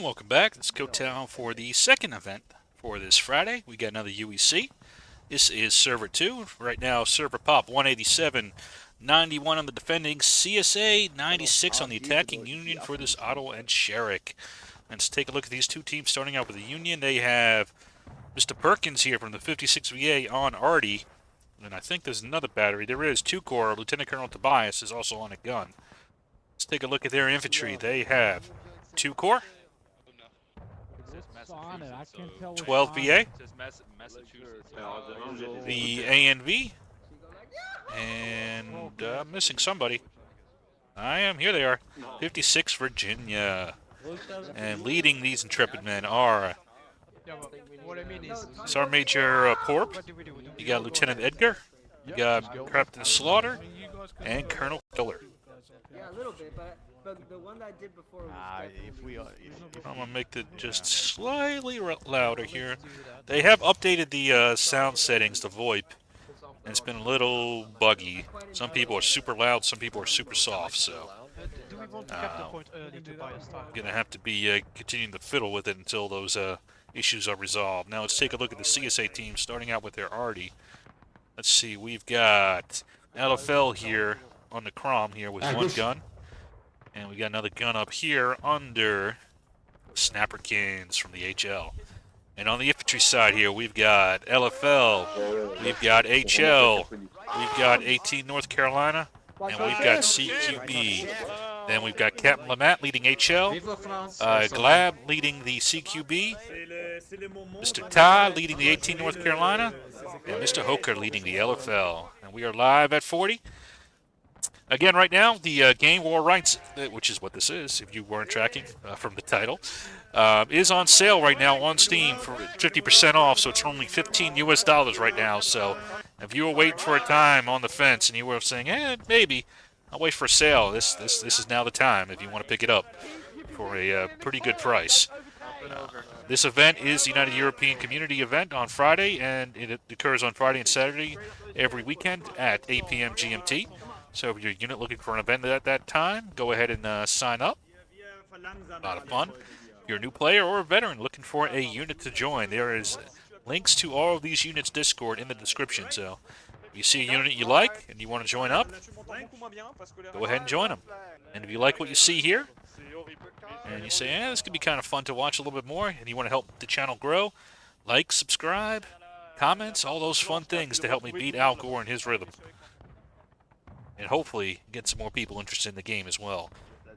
And welcome back. Let's go down for the second event for this Friday. We got another UEC. This is Server 2. Right now, Server Pop 187, 91 on the defending, CSA 96 on the attacking Union for this Otto and Sherrick. Let's take a look at these two teams starting out with the Union. They have Mr. Perkins here from the 56 VA on Artie. And I think there's another battery. There is 2 Corps. Lieutenant Colonel Tobias is also on a gun. Let's take a look at their infantry. They have 2 Corps. 12 VA, the ANV, and I'm missing somebody. Here they are, 56 Virginia. And leading these intrepid men are Sergeant Major Porp, you got Lieutenant Edgar, you got Captain Slaughter, and Colonel Killer. Yeah, a little bit, but the one that I did before was I'm going to make it just slightly louder here. They have updated the sound settings, the VoIP, and it's been a little buggy. Some people are super loud, some people are super soft, so I'm going to have to be continuing to fiddle with it until those issues are resolved. Now let's take a look at the CSA team, starting out with their Artie. Let's see, we've got LFL here on the Crom here with 1 gun. And we got another gun up here under Snapperkins from the HL. And on the infantry side here, we've got LFL, we've got HL, we've got 18 North Carolina, and we've got CQB. Then we've got Captain Lamont leading HL, Glab leading the CQB, Mr. Ty leading the 18 North Carolina, and Mr. Hoker leading the LFL. And we are live at 40. Again, right now, the game War Rights, which is what this is, if you weren't tracking from the title, is on sale right now on Steam for 50% off, so it's only $15 US right now. So if you were waiting for a time on the fence and you were saying, maybe, I'll wait for a sale, this is now the time if you want to pick it up for a pretty good price. This event is the United European Community event on Friday, and it occurs on Friday and Saturday every weekend at 8 p.m. GMT. So if you're a unit looking for an event at that time, go ahead and sign up. A lot of fun. If you're a new player or a veteran looking for a unit to join, there is links to all of these units' Discord in the description. So if you see a unit you like and you want to join up, go ahead and join them. And if you like what you see here, and you say, this could be kind of fun to watch a little bit more, and you want to help the channel grow, like, subscribe, comments, all those fun things to help me beat Al Gore and his rhythm. And hopefully get some more people interested in the game as well.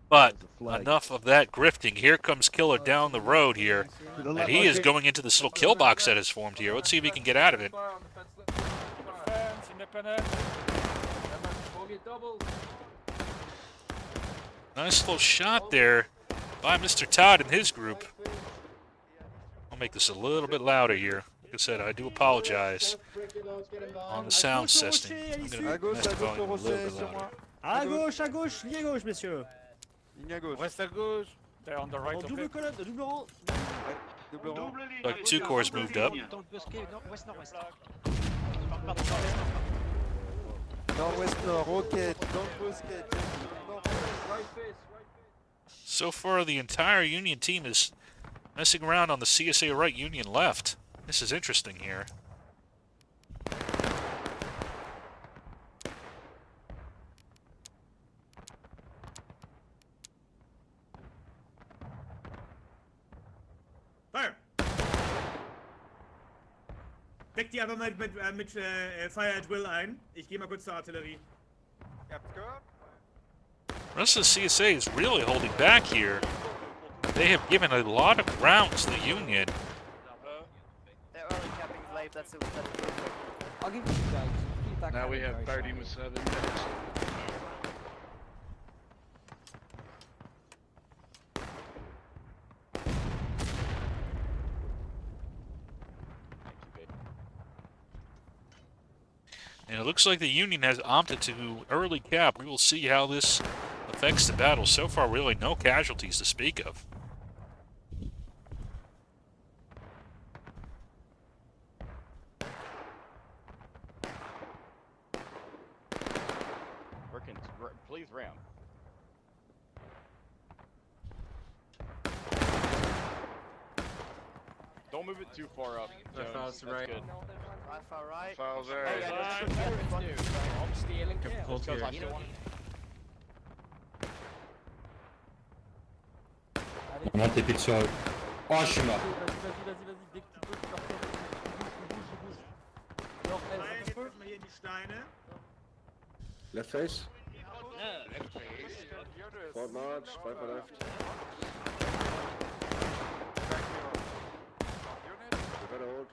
But enough of that grifting. Here comes Killer down the road here. And he is going into this little kill box that has formed here. Let's see if he can get out of it. Nice little shot there by Mr. Todd and his group. I'll make this a little bit louder here. Like I said, I do apologize on the sound system. I'm going to mess the volume a little bit louder. À gauche, ligne à gauche, messieurs. Ligne à gauche. Reste à gauche. They're on the right. Double colonne, double rang. Double rang. Like 2 Corps moved up. Nord-ouest, nord, roquette, dans le bosquet. So far, the entire Union team is messing around on the CSA right, Union left. This is interesting here. Fire! Deck die einfach mal mit Fire at Will ein. Ich gehe mal kurz zur Artillerie. The rest of the CSA is really holding back here. They have given a lot of rounds to the Union. I'll give you guys feedback. Now we have 37 minutes. And it looks like the Union has opted to early cap. We will see how this affects the battle. So far, really no casualties to speak of. Please ram. Don't move it too far up. Jones. Files That's right. good. Far right. Files Hey, there. I'm stealing. Hold Jones, here. I still want On a TP sur eux. Oh, je suis mort. Vas-y, dès que tu peux, tu leur fais. Bouge. Nein, jetzt müssen wir hier die Steine. Left face. Yeah, left face. Forward march. 5 for left. You better hold.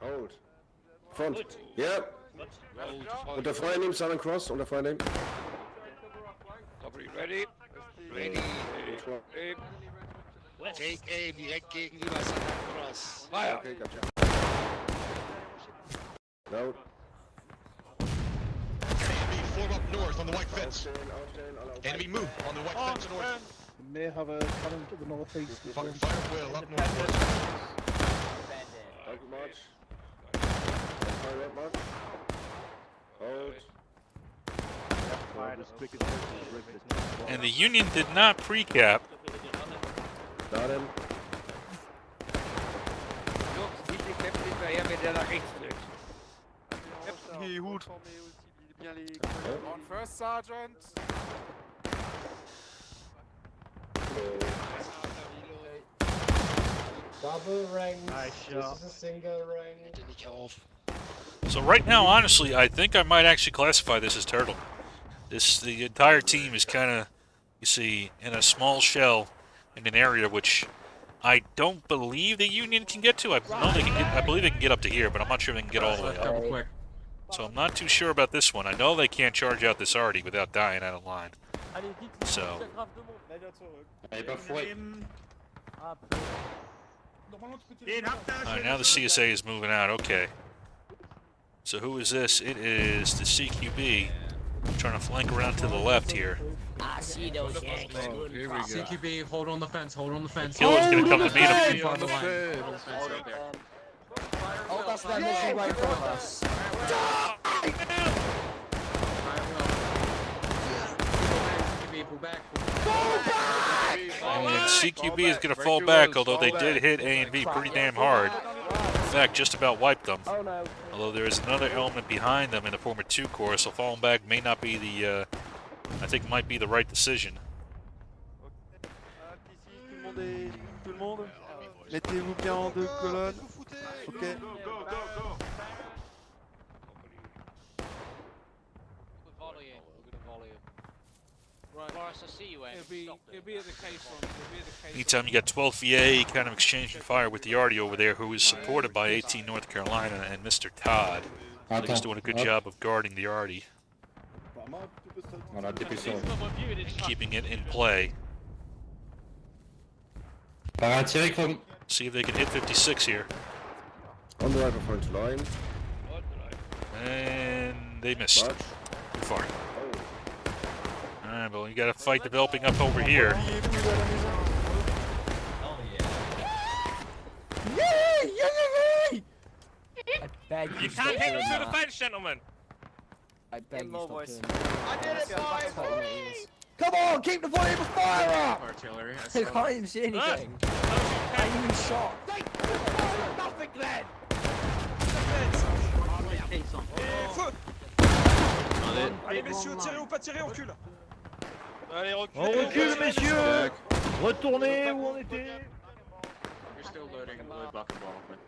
Hold. Front. Yep. Unter Feuer nehmen, Southern Cross. Unter Feuer nehmen. Copy, ready? Ready. Take A direkt gegenüber Santa Cross. Fire. Okay, gotcha. Loud. Enemy form up north on the white fence. Outstellen, outstellen, alle Enemy move on the white fence north. May have a cannon to the northeast. Fire wheel up north. Out march. Fire right march. Hold. And the Union did not pre-cap. Got him. Jungs, diese kämpft hinterher, wenn der nach rechts fliegt. Die Hut. On first, Sergeant. Double ring. Nice shot. This is a single ring. Bitte nicht auf. So right now, honestly, I think I might actually classify this as turtle. The entire team is kind of, you see, in a small shell in an area which I don't believe the Union can get to. I believe they can get up to here, but I'm not sure they can get all the way up. Double quick. So I'm not too sure about this one. I know they can't charge out this arty without dying out of line. Allez, vite. So. Elle est pas fourrée. Den habt ihr. Alright, now the CSA is moving out. Okay. So who is this? It is the CQB. Trying to flank around to the left here. I see those yanks. Here we go. CQB, hold on the fence, hold on the fence. Killer's gonna come to meet him. Keep on the line. Hold on the fence right there. Oh, that's that mission right from us. CQB, pull back. And CQB is going to fall back, although they did hit A and B pretty damn hard. In fact, just about wiped them. Oh no. Although there is another element behind them in the form of 2 Corps, so falling back may not be the, I think might be the right decision. Ici, tout le monde. Mettez-vous bien en 2 colonnes. Ok. Meantime, you got 12 VA kind of exchanging fire with the arty over there, who is supported by 18 North Carolina and Mr. Todd. He's doing a good job of guarding the arty On a TP sur eux. and keeping it in play. Par un tiré comme. See if they can hit 56 here. On the right of front line. And they missed. March. Too far. Alright, well, you got a fight developing up over here. You can't hit through the fence, gentlemen. I beg you stop doing I did it, boys. Come on, keep the volume of fire up! Artillery. I can't even see anything. I'm even shot. Nothing then. Allez, messieurs, tirez ou pas tirez, on recule! Allez, On recule, messieurs! Retournez où on était! You're still loading the buckball, but...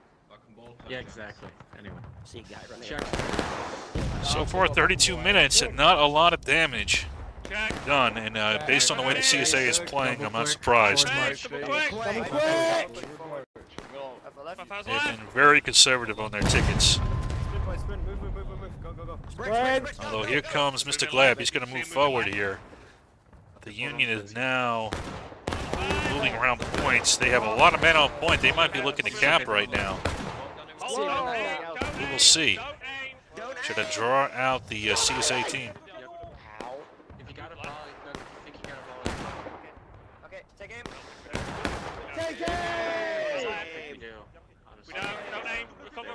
Yeah, exactly. Anyway. See guy running. Check. So far, 32 minutes and not a lot of damage done. And based on the way the CSA is playing, I'm not surprised. Double quick. They've been very conservative on their tickets. Although here comes Mr. Glab. He's going to move forward here. The Union is now moving around points. They have a lot of men on point. They might be looking to cap right now. We will see. Should I draw out the CSA team? If you got a volley, I think you got a volley. Okay, take aim. Take it! We do. We don't aim. Recover.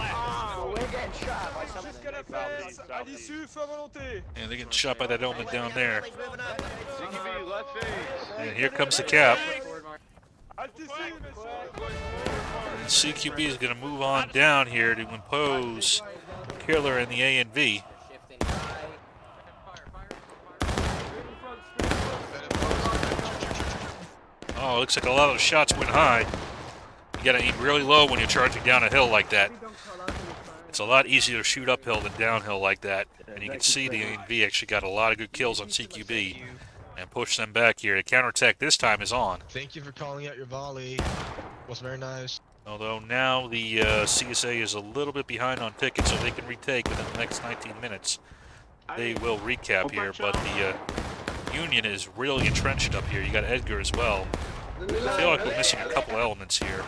Oh, we're getting shot by something. And they're getting shot by that element down there. And here comes the cap. And CQB is going to move on down here to impose Killer and the A and V. Oh, it looks like a lot of the shots went high. You gotta aim really low when you're charging down a hill like that. It's a lot easier to shoot uphill than downhill like that. And you can see the A&V actually got a lot of good kills on CQB and pushed them back here. The counterattack this time is on. Thank you for calling out your volley. Was very nice. Although now the CSA is a little bit behind on tickets, so they can retake within the next 19 minutes. They will recap here, but the Union is really entrenched up here. You got Edgar as well. I feel like we're missing a couple elements here.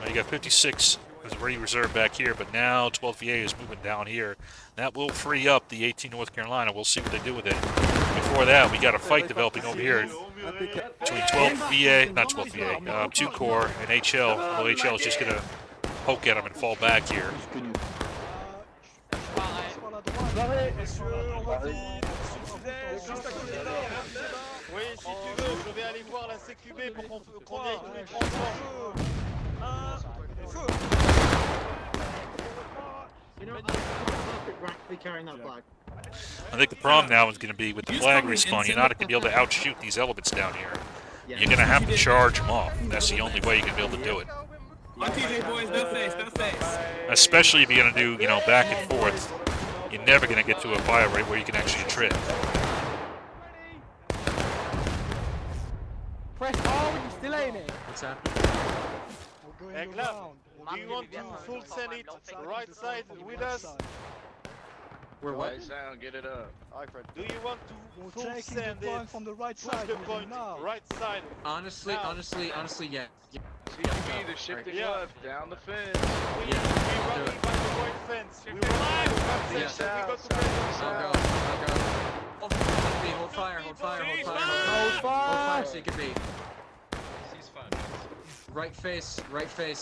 You got 56 as already reserved back here, but now 12 VA is moving down here. That will free up the 18 North Carolina. We'll see what they do with it. Before that, we got a fight developing over here between 12 VA, not 12 VA, 2 Corps and HL. Well, HL is just going to poke at them and fall back here. Oui, si tu veux, je vais aller voir la CQB pour qu'on y aille tous les 30 I think the problem now is going to be with the flag respawn, you're not going to be able to outshoot these elements down here. You're going to have to charge them off. That's the only way you're going to be able to do it. Especially if you're going to do, you know, back and forth. You're never going to get to a fire rate where you can actually trip. Press R when you're still aiming. What's that? Hey, Glove, do you want to full send it right side with us? We're what? Get it up. Do you want to full send it from the right side? The point, right side. Honestly, yeah. CQB, they're shifting left, down the fence. Yeah, We're running by the white fence. We were live. Yes. We got to I'll go. Hold fire, hold fire, so you can be. Right face. Right reload!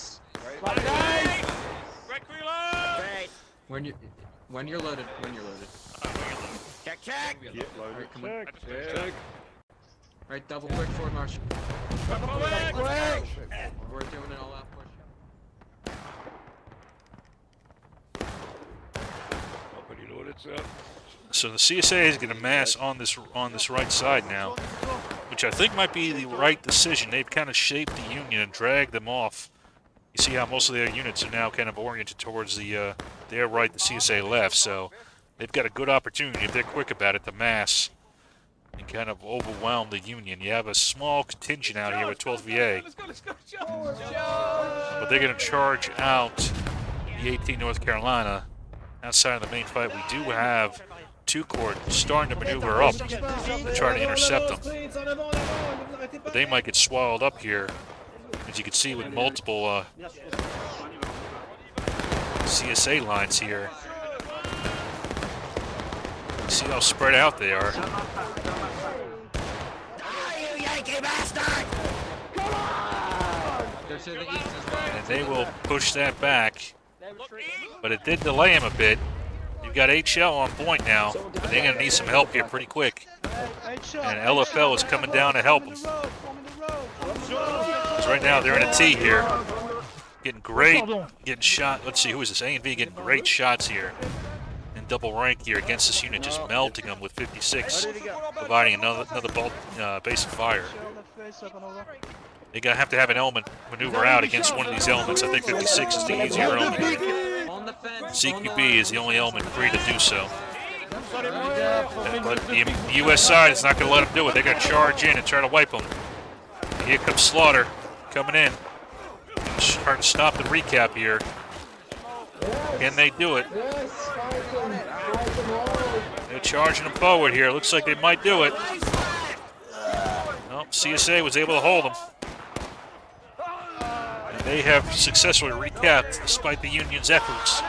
When you're loaded. Check! Alright, come on. Alright, double quick forward march. We're doing it all out push. So the CSA is going to mass on this right side now, which I think might be the right decision. They've kind of shaped the Union and dragged them off. You see how most of their units are now kind of oriented towards the their right, the CSA left. So they've got a good opportunity, if they're quick about it, to mass and kind of overwhelm the Union. You have a small contingent out here with 12 VA, but they're going to charge out the 18 North Carolina. Outside of the main fight, we do have 2 Corps starting to maneuver up to try to intercept them. But they might get swallowed up here, as you can see with multiple CSA lines here. See how spread out they are. And they will push that back. But it did delay him a bit. You've got HL on point now, but they're going to need some help here pretty quick. And LFL is coming down to help them. So right now they're in a T here. Getting shot. Let's see, who is this? A&V getting great shots here. In double rank here against this unit, just melting them with 56, providing another base of fire. They're going to have an element maneuver out against one of these elements. I think 56 is the easier element. CQB is the only element free to do so. But the U.S. side is not going to let them do it. They're going to charge in and try to wipe them. And here comes Slaughter coming in. Trying to stop the recap here. Can they do it? They're charging them forward here. Looks like they might do it. Well, CSA was able to hold them. And they have successfully recapped despite the Union's efforts.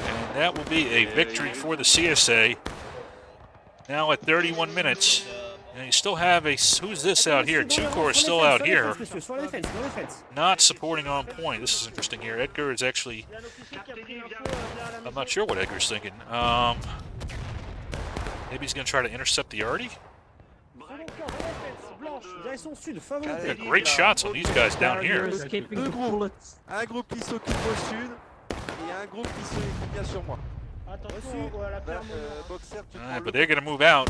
And that will be a victory for the CSA. Now at 31 minutes, And you still have a... Who's this out here? 2 Corps is still out here. Not supporting on point. This is interesting here. Edgar is actually... I'm not sure what Edgar's thinking. Maybe he's going to try to intercept the arty? Got great shots on these guys down here. Deux groupes. Un groupe qui s'occupe au sud et un groupe qui se bien sur moi. Alright, but they're going to move out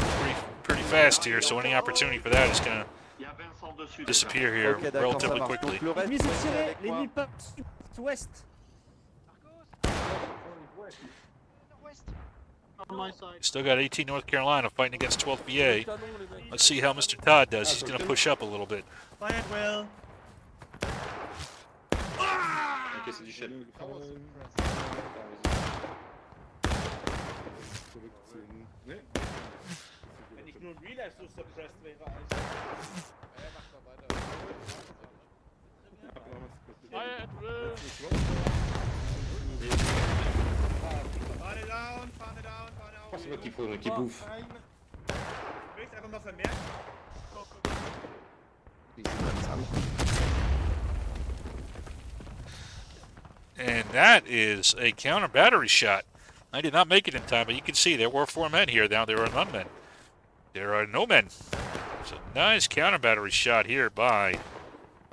pretty fast here, so any opportunity for that is going to disappear here relatively quickly. Still got 18 North Carolina fighting against 12th VA. Let's see how Mr. Todd does. He's going to push up a little bit. Fire at will. Ok, c'est du chef. Wenn ich nur Real Life so suppressed wäre, Fahne down, Fahne down. C'est moi qu'il faudrait qu'il bouffe. Du willst einfach mal vermerken. And that is a counter battery shot. I did not make it in time, but you can see there were 4 men here. Now there are none men. There are no men. It's a nice counter battery shot here by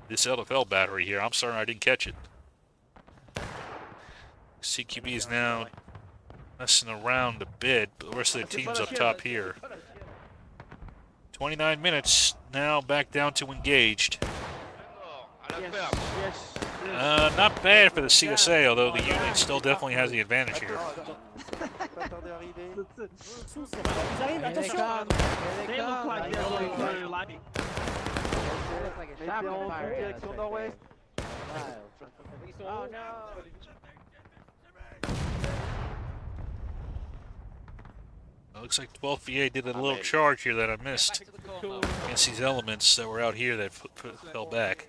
this LFL battery here. I'm sorry I didn't catch it. CQB is now messing around a bit, but the rest of the team's up top here. 29 minutes, now back down to engaged. Not bad for the CSA, although the Union still definitely has the advantage here. Looks like 12th VA did a little charge here that I missed against these elements that were out here that fell back.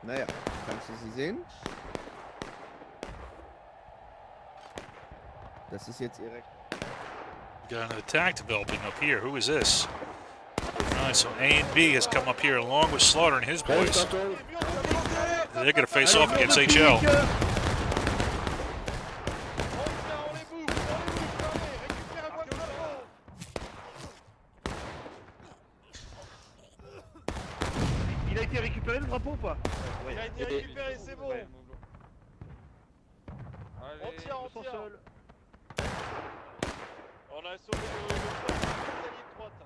Naja, kannst du sie sehen? Das ist jetzt ihre... Got an attack developing up here. Who is this? Alright, so A and B has come up here along with Slaughter and his boys. They're going to face off against HL. Il a été récupéré le drapeau ou pas? Il a été récupéré, c'est bon. On tient. On a sauvé le allié de droite.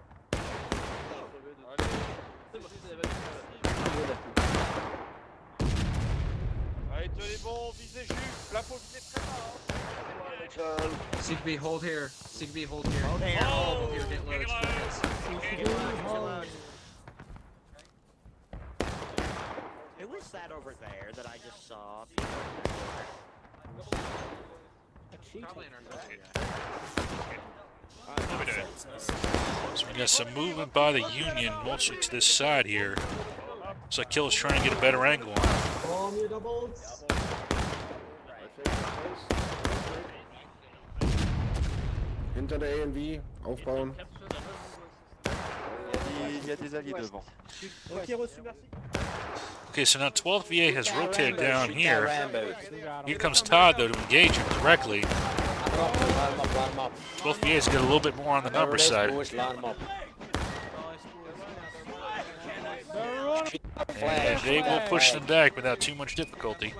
Allez, tenez bon, visez juste. La faut viser très bas. CB, hold here. CB, hold here. Hold here. Hold here. Get low. Who was that over there that I just saw? Probably in our So we got some movement by the Union, mostly to this side here. Looks like Kill is trying to get a better angle on it. Hinter der ANV, aufbauen. Il y a des alliés devant. Okay, so now 12th VA has rotated down here. Here comes Todd, though, to engage him directly. 12th VA has got a little bit more on the number side. And they will push them back without too much difficulty.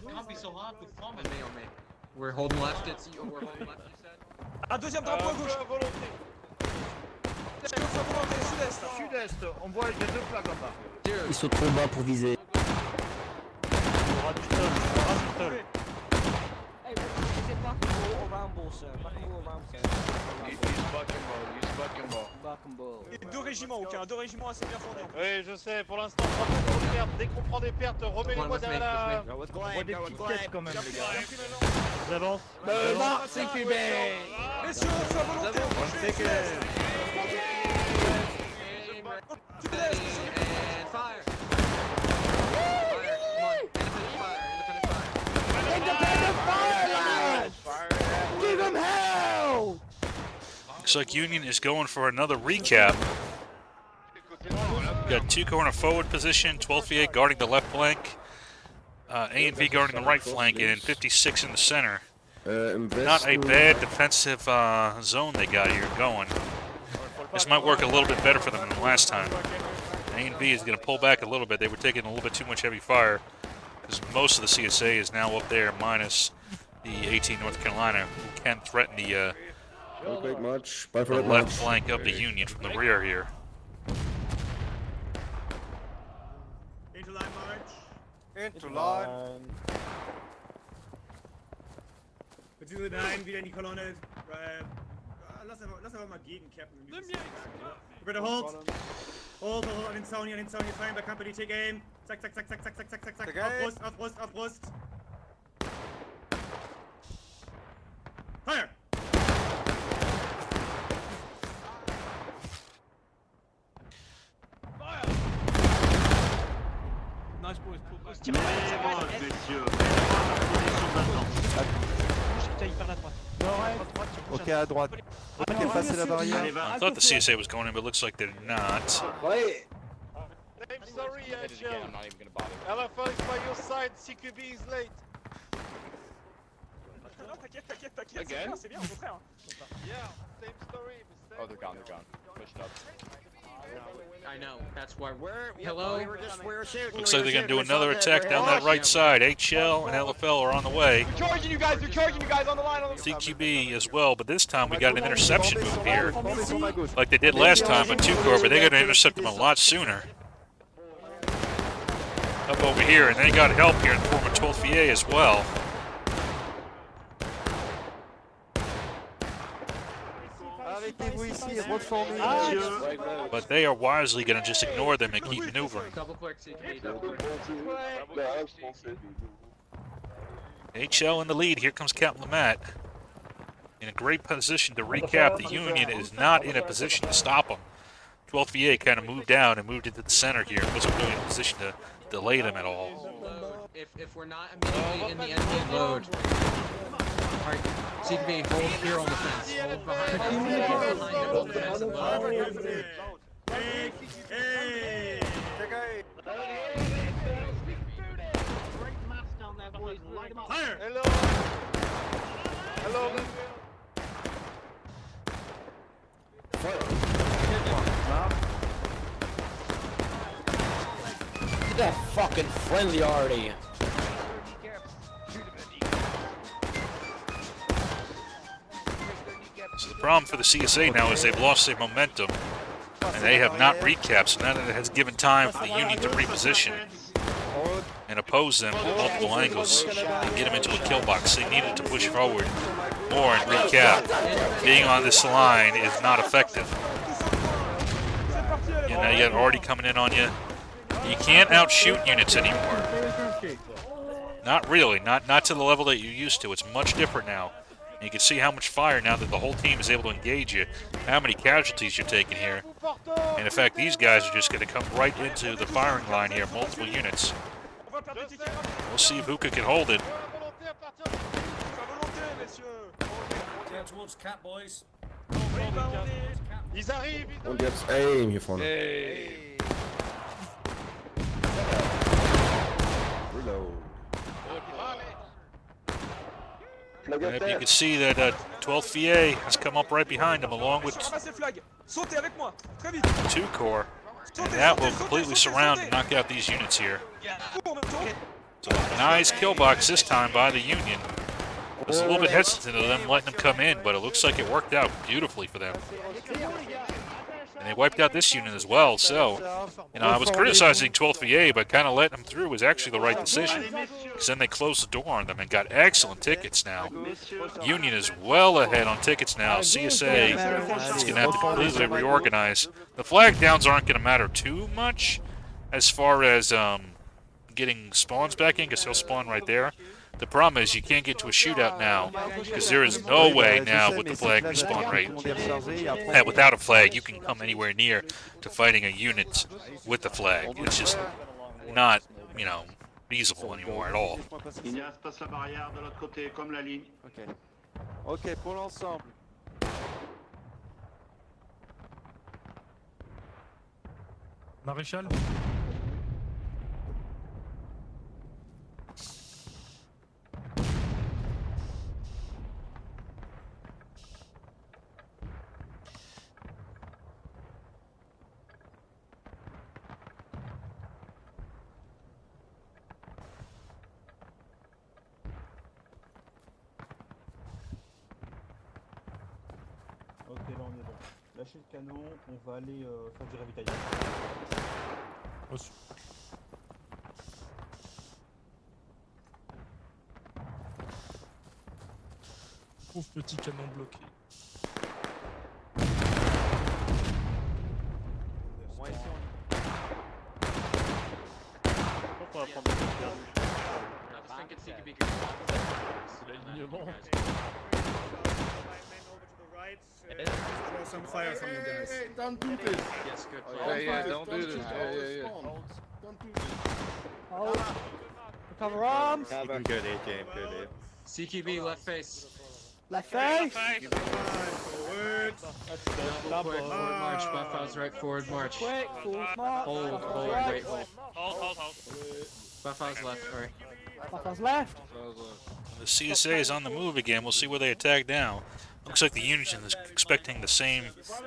Can't be so hard with bombing me on me. We're holding left, we're holding left, you said? Un deuxième drapeau à gauche. Sud-est, on voit les deux flags en bas. Ils sont trop bas pour viser. On aura du sol. Around ball, sir. Back ball around, sir. Use bucking ball. Deux régiments, aucun, deux régiments assez bien fournis. Oui, je sais, pour l'instant, on prend pas trop de pertes. Dès qu'on prend des pertes, remets-les-moi derrière la... Go with Glenn, go with Glenn. quand même, les gars. J'avance. Messieurs, on fait volontaire. Tu me laisses, monsieur. Looks like Union is going for another recap. Got 2 corner forward position, 12th VA guarding the left flank, A and V guarding the right flank, and 56 in the center. Not a bad defensive zone they got here going. This might work a little bit better for them than last time. A and V is going to pull back a little bit. They were taking a little bit too much heavy fire because most of the CSA is now up there, minus the 18 North Carolina, who can threaten the left flank of the Union from the rear here. Into line march. Into line. Beziehungsweise nein, wieder in die Kolonne. Lass einfach mal gegencappen. Bitte hold. Hold an den Zaun hier, feiern bei Company, take aim. Zack. Auf Brust. Fire! Nice boys, pull back. Ok, à droite. Ok, passez la barrière. I thought the CSA was going in, but looks like they're not. Sorry, Jill. LFL is by your side, CQB is late. T'inquiète, Again? c'est bien, au contraire. Yeah, same story. Oh, they're gone. Pushed up. I know. That's why we're. Hello? Hello. We were shooting. Looks like they're going to do another attack down that right side. HL and LFL are on the way. They're charging you guys on the line. CQB as well, but this time we got an interception move here. Like they did last time with 2 Corps, but they're going to intercept them a lot sooner. Up over here, and they got help here in the form of 12th VA as well. But they are wisely going to just ignore them and keep maneuvering. Double click CQB. HL in the lead. Here comes Captain Lamette. In a great position to recap. The Union is not in a position to stop them. 12th VA kind of moved down and moved into the center here. Wasn't really in a position to delay them at all. If we're not immediately in the enemy load. Alright, CQB, hold here on the fence. Hold behind them on the fence and load. Fire! Hello. Get that fucking friendly already. So the problem for the CSA now is they've lost their momentum, and they have not recapped, so now that has given time for the Union to reposition and oppose them from multiple angles and get them into a kill box. They needed to push forward more and recap. Being on this line is not effective. And now you got already coming in on you. You can't outshoot units anymore. Not really, not to the level that you're used to. It's much different now. And you can see how much fire now that the whole team is able to engage you, how many casualties you're taking here. And in fact, these guys are just going to come right into the firing line here, multiple units. We'll see if Vuka can hold it. Down towards Cap, boys. Und jetzt aim hier vorne. Reload. And you can see that 12th VA has come up right behind him along with 2 Corps. And that will completely surround and knock out these units here. So nice kill box this time by the Union. I was a little bit hesitant of them letting them come in, but it looks like it worked out beautifully for them. And they wiped out this unit as well, so, you know, I was criticizing 12th VA, but kind of letting them through was actually the right decision. Because then they closed the door on them and got excellent tickets now. Union is well ahead on tickets now. CSA is going to have to completely reorganize. The flag downs aren't going to matter too much as far as getting spawns back in, because he'll spawn right there. The problem is you can't get to a shootout now, because there is no way now with the flag respawn rate that without a flag you can come anywhere near to fighting a unit with the flag. It's just not, you know, feasible anymore at all. Ok, pour l'ensemble. Maréchal. Ok, là on est bon. Lâchez le canon, on va aller faire du ravitaillement. Reçu. Pauvre petit canon bloqué. Au moins ici on... Pourquoi on va prendre des perdu? C'est l'alignement. Draw some fire from you guys. Hey, don't do this. Yes, good. Yeah, don't do this. Yeah. Don't do this. Recover arms. Good aim, good aim. CQB, left face. Left face. Forward. Forward march. Buffhouse right forward march. Quick. Full march. Hold, wait, hold. Hold. Buffhouse left, sorry. Buffhouse left. The CSA is on the move again. We'll see where they attack now. Looks like the Union is expecting the same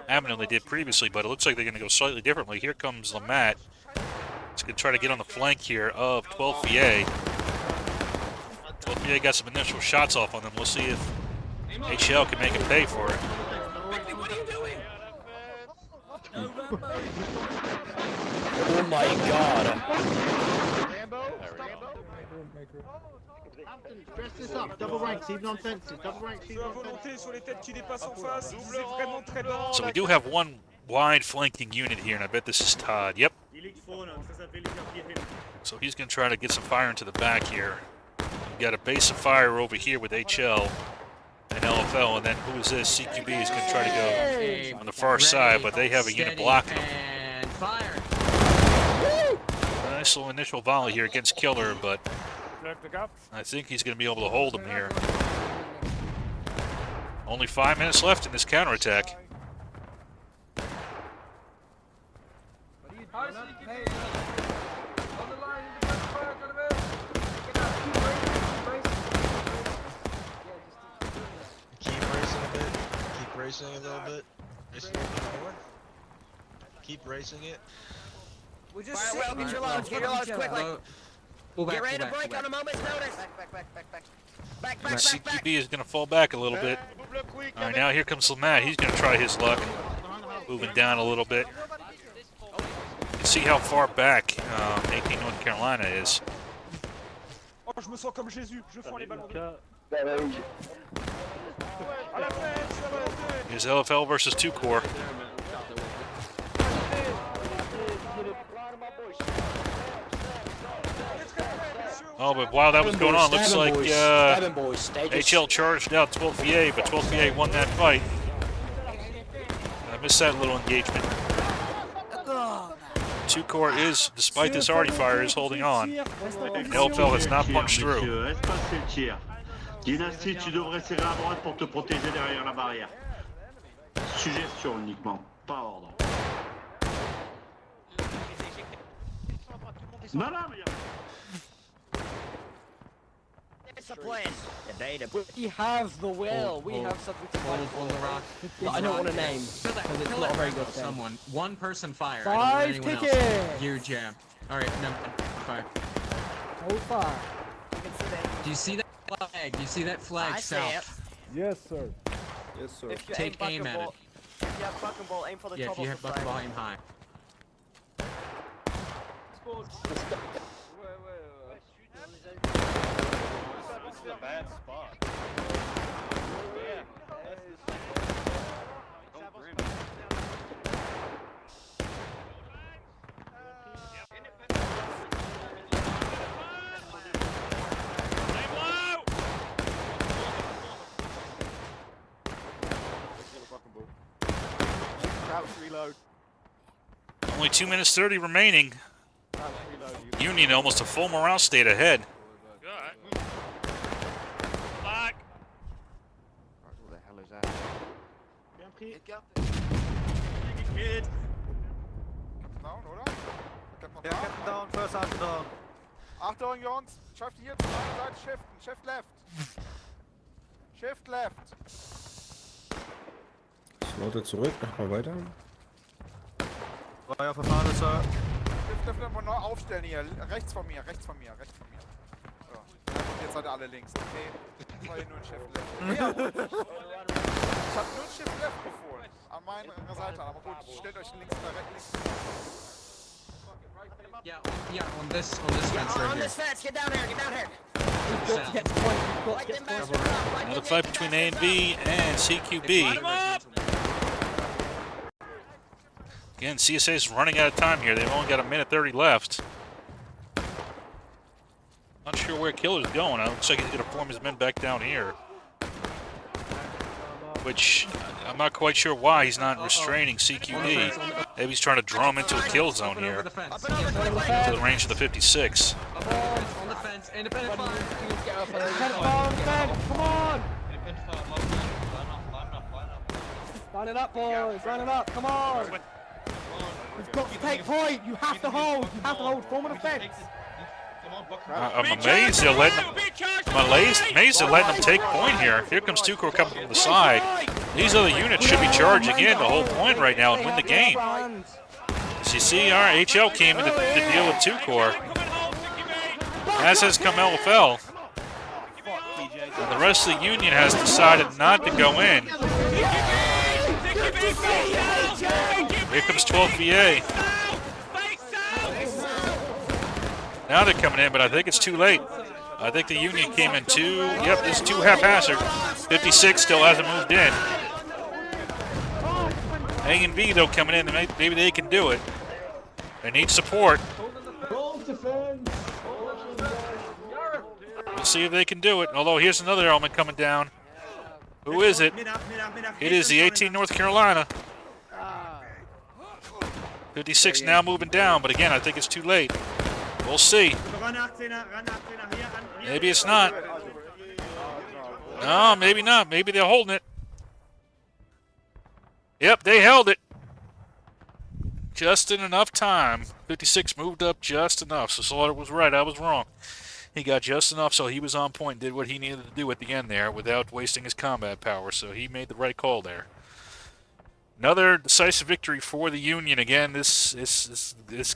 avenue they did previously, but it looks like they're going to go slightly differently. Here comes Lamat. He's going to try to get on the flank here of 12th VA. 12th VA got some initial shots off on them. We'll see if HL can make him pay for it. Oh my god. Hampton, dress this up. Double ranks, even on fences. Double ranks, even on fences. Sur les têtes qui dépassent en face. C'est vraiment très bon. So we do have one wide flanking unit here, and I bet this is Todd. Yep. So he's going to try to get some fire into the back here. We've got a base of fire over here with HL and LFL, and then who is this? CQB is going to try to go on the far side, but they have a unit blocking them. And fire. Nice little initial volley here against Killer, but I think he's going to be able to hold him here. Only 5 minutes left in this counterattack. Keep racing a little bit. Just a little bit more. Keep racing it. We just well, get your loads, quickly. Get ready to break on a moment's notice. Back. CQB is going to fall back a little bit. All right, now here comes Lamat. He's going to try his luck. Moving down a little bit. You can see how far back 18 North Carolina is. Oh, je me sens comme Jésus. Je fends les ballons. Here's LFL versus 2 Corps. Oh, but while that was going on, looks like HL charged out 12th VA, but 12th VA won that fight. I missed that little engagement. 2 Corps is, despite this arty fire, is holding on. LFL has not punched through. Dynastie, tu devrais serrer à droite pour te protéger derrière la barrière. Suggestion uniquement, pas ordre. Non, mais We have the will. We have something to fight Hold the rock. I don't want to name because it's not a very good thing. Someone. One person fire. 5 tickets. You jam. Alright, no. Fire. Hold fire. Do you see that flag? Do you see that flag south? Yes, sir. Yes, sir. Take aim at it. Yeah, fucking ball. Aim for the Yeah, top if you of have the bucking ball, flag. aim high. This is a bad spot. Yeah. Don't grim. Crouch reload. Only 2 minutes 30 remaining. Union almost a full morale state ahead. Good. Flag. What the hell is that? Kid. Down, oder? Ja, Captain down, first Sergeant down. Achtung, Jungs! Schafft hier zur einen Seite shiften. Shift left. Shift left. Slotte zurück, mach mal weiter. War ja verfahren, Sir. Shift left, neu aufstellen hier. Rechts von mir, rechts von mir, rechts von mir. So. Und jetzt seid ihr alle links, okay? Das war hier nur ein Shift left. Ja, ich hab nur ein Shift left befohlen. An meiner Seite, aber gut, stellt euch links oder rechts. Yeah, on this fence right On here. this fence, get down here, get down here. Light them bastards up, light Another them fight between A and B and CQB. Again, CSA is running out of time here. They've only got 1 minute 30 left. Not sure where Killer's going. It looks like he's going to form his men back down here. Which, I'm not quite sure why he's not restraining CQB. Maybe he's trying to draw him into a kill zone here. To the range of the 56. On the fence, independent fire. Come on! Line it up, boys. Line it up. Come on. You've got to take point. You have to hold. You have to hold. Form of the fence. I'm amazed they're letting him. Amazed they're letting him take point here. Here comes 2 Corps coming from the side. These other units should be charging in to hold point right now and win the game. As you see, our HL came in to deal with 2 Corps. As has come LFL. And the rest of the Union has decided not to go in. Here comes 12th VA. Now they're coming in, but I think it's too late. I think the Union came in too... Yep, this is too haphazard. 56 still hasn't moved in. A and B, though, coming in. Maybe they can do it. They need support. We'll see if they can do it. Although, here's another element coming down. Who is it? It is the 18 North Carolina. 56 now moving down, but again, I think it's too late. We'll see. Maybe it's not. No, maybe not. Maybe they're holding it. Yep, they held it. Just in enough time. 56 moved up just enough. So Slaughter was right. I was wrong. He got just enough so he was on point and did what he needed to do at the end there without wasting his combat power. So he made the right call there. Another decisive victory for the Union. Again, this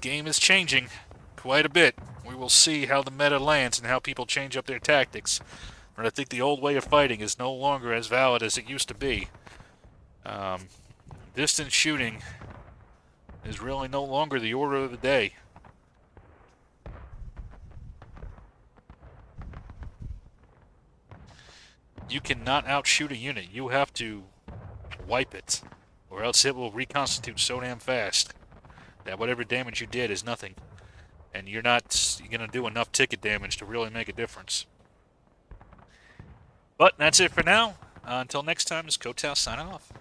game is changing quite a bit. We will see how the meta lands and how people change up their tactics. But I think the old way of fighting is no longer as valid as it used to be. Distance shooting is really no longer the order of the day. You cannot outshoot a unit. You have to wipe it, or else it will reconstitute so damn fast that whatever damage you did is nothing. And you're not going to do enough ticket damage to really make a difference. But that's it for now. Until next time, this is Kotal signing off.